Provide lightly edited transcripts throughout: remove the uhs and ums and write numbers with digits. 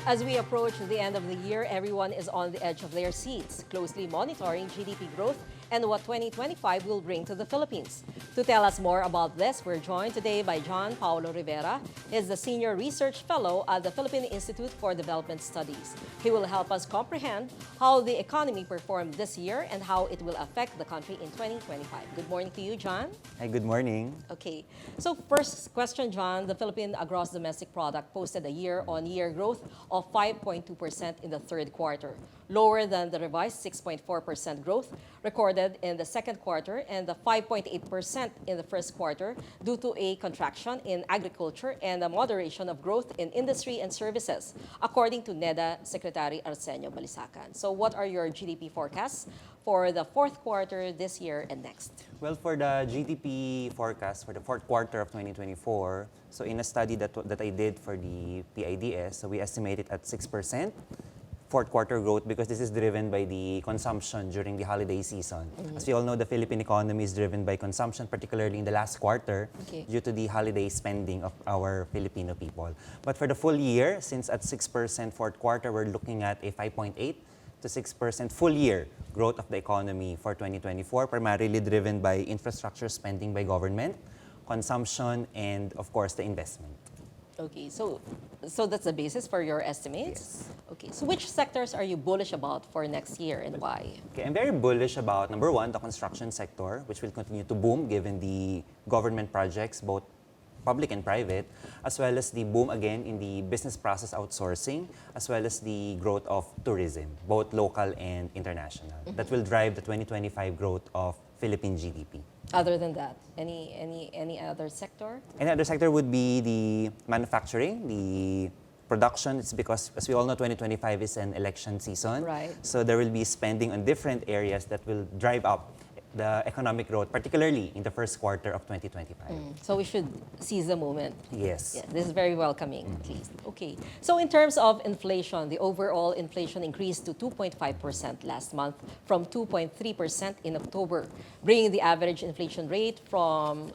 As we approach the end of the year, everyone is on the edge of their seats, closely monitoring GDP growth and what 2025 will bring to the Philippines. To tell us more about this, we're joined today by John Paolo Rivera. He's the Senior Research Fellow at the Philippine Institute for Development Studies. He will help us comprehend how the economy performed this year and how it will affect the country in 2025. Good morning to you, John. Hi, good morning. Okay, so first question, John. The Philippine gross domestic product posted a year-on-year growth of 5.2% in the third quarter, lower than the revised 6.4% growth recorded in the second quarter and the 5.8% in the first quarter due to a contraction in agriculture and a moderation of growth in industry and services, according to NEDA Secretary Arsenio Balisacan. So what are your GDP forecasts for the fourth quarter this year and next? Well, for the GDP forecast for the fourth quarter of 2024, so in a study that I did for the PIDS, so we estimate it at 6%. Fourth quarter growth because this is driven by the consumption during the holiday season. As we all know, the Philippine economy is driven by consumption, particularly in the last quarter, due to the holiday spending of our Filipino people. But for the full year, since at 6% fourth quarter, we're looking at a 5.8 to 6% full year growth of the economy for 2024, primarily driven by infrastructure spending by government, consumption, and of course, the investment. Okay, so that's the basis for your estimates? Yes. Okay, so which sectors are you bullish about for next year and why? Okay, I'm very bullish about, number one, the construction sector, which will continue to boom given the government projects, both public and private, as well as the boom again in the business process outsourcing, as well as the growth of tourism, both local and international. That will drive the 2025 growth of Philippine GDP. Other than that, any other sector? Any other sector would be the manufacturing, the production. It's because, as we all know, 2025 is an election season. Right. So there will be spending on different areas that will drive up the economic growth, particularly in the first quarter of 2025. So we should seize the moment. Yes. Yeah, this is very welcoming, at least. Okay. So in terms of inflation, the overall inflation increased to 2.5% last month from 2.3% in October, bringing the average inflation rate from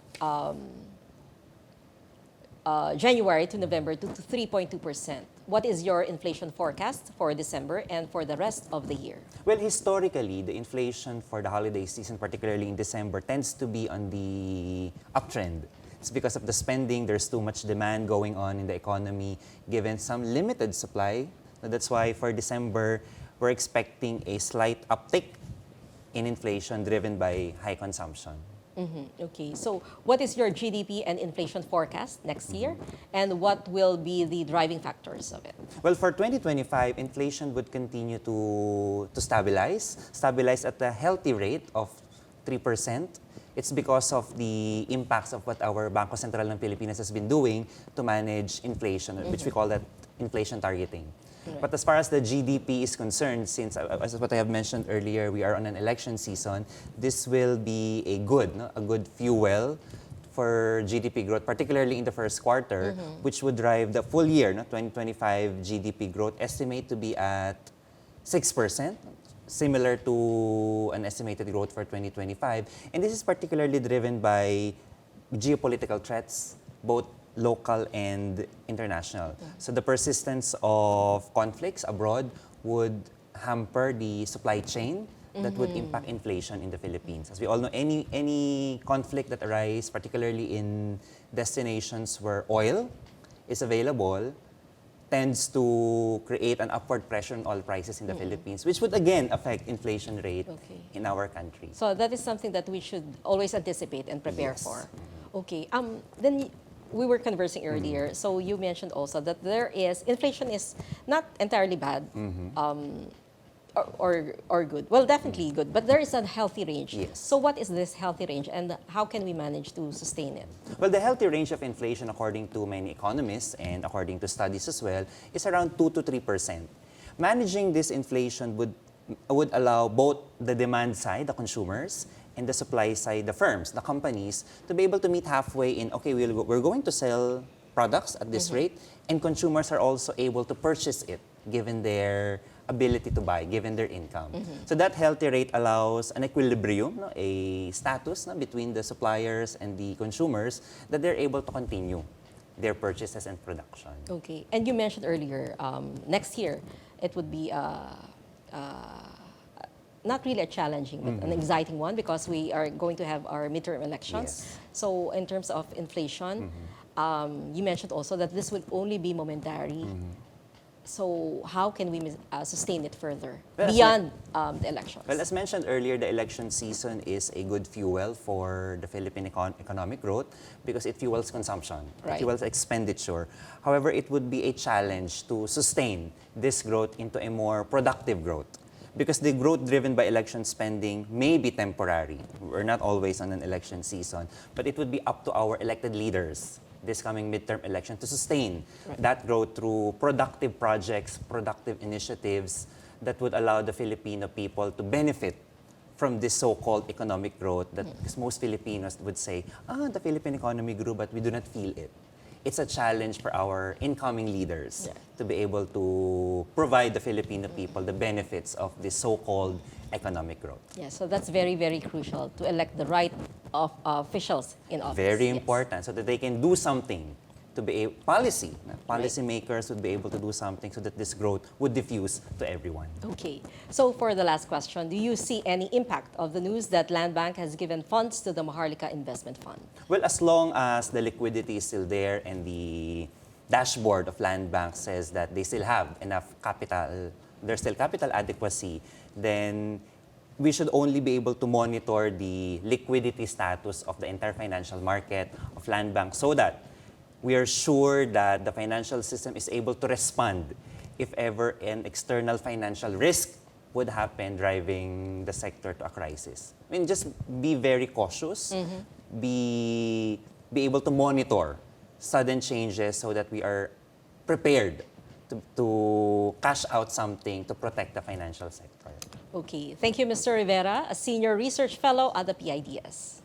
January to November to 3.2%. What is your inflation forecast for December and for the rest of the year? Well, historically, the inflation for the holiday season, particularly in December, tends to be on the uptrend. It's because of the spending, there's too much demand going on in the economy, given some limited supply. That's why for December, we're expecting a slight uptick in inflation driven by high consumption. Okay, so what is your GDP and inflation forecast next year, and what will be the driving factors of it? Well, for 2025, inflation would continue to stabilize at a healthy rate of 3%. It's because of the impacts of what our Bangko Sentral ng Pilipinas has been doing to manage inflation, which we call that inflation targeting. But as far as the GDP is concerned, since, as what I have mentioned earlier, we are on an election season, this will be a good fuel for GDP growth, particularly in the first quarter, which would drive the full year, 2025 GDP growth estimate to be at 6%, similar to an estimated growth for 2025. And this is particularly driven by geopolitical threats, both local and international. So the persistence of conflicts abroad would hamper the supply chain that would impact inflation in the Philippines. As we all know, any conflict that arises, particularly in destinations where oil is available, tends to create an upward pressure on oil prices in the Philippines, which would again affect inflation rate in our country. So that is something that we should always anticipate and prepare for. Okay, then we were conversing earlier, so you mentioned also that inflation is not entirely bad or good. Well, definitely good, but there is a healthy range. Yes. So what is this healthy range and how can we manage to sustain it? Well, the healthy range of inflation, according to many economists and according to studies as well, is around 2 to 3%. Managing this inflation would allow both the demand side, the consumers, and the supply side, the firms, the companies, to be able to meet halfway in, okay, we're going to sell products at this rate, and consumers are also able to purchase it given their ability to buy, given their income. So that healthy rate allows an equilibrium, a status between the suppliers and the consumers that they're able to continue their purchases and production. Okay. And you mentioned earlier, next year, it would be not really a challenging, but an exciting one because we are going to have our midterm elections. Yes. So in terms of inflation, you mentioned also that this will only be momentary. So how can we sustain it further Well, beyond the elections? Well, as mentioned earlier, the election season is a good fuel for the Philippine economic growth because it fuels consumption, Right. it fuels expenditure. However, it would be a challenge to sustain this growth into a more productive growth because the growth driven by election spending may be temporary. We're not always on an election season, but it would be up to our elected leaders this coming midterm election to sustain that growth through productive projects, productive initiatives that would allow the Filipino people to benefit from this so-called economic growth that because most Filipinos would say, the Philippine economy grew but we do not feel it. It's a challenge for our incoming leaders to be able to provide the Filipino people the benefits of this so-called economic growth. Yeah, so that's very, very crucial to elect the right of officials in office. Very Yes. important so that they can do something to be a policy makers would be able to do something so that this growth would diffuse to everyone. Okay. So for the last question, do you see any impact of the news that Land Bank has given funds to the Maharlika Investment Fund? Well, as long as the liquidity is still there and the dashboard of Land Bank says that they still have enough capital, there's still capital adequacy, then we should only be able to monitor the liquidity status of the entire financial market of Land Bank so that we are sure that the financial system is able to respond if ever an external financial risk would happen driving the sector to a crisis. I mean, just be very cautious, be able to monitor sudden changes so that we are prepared to cash out something to protect the financial sector. Okay. Thank you, Mr. Rivera, a senior research fellow at the PIDS.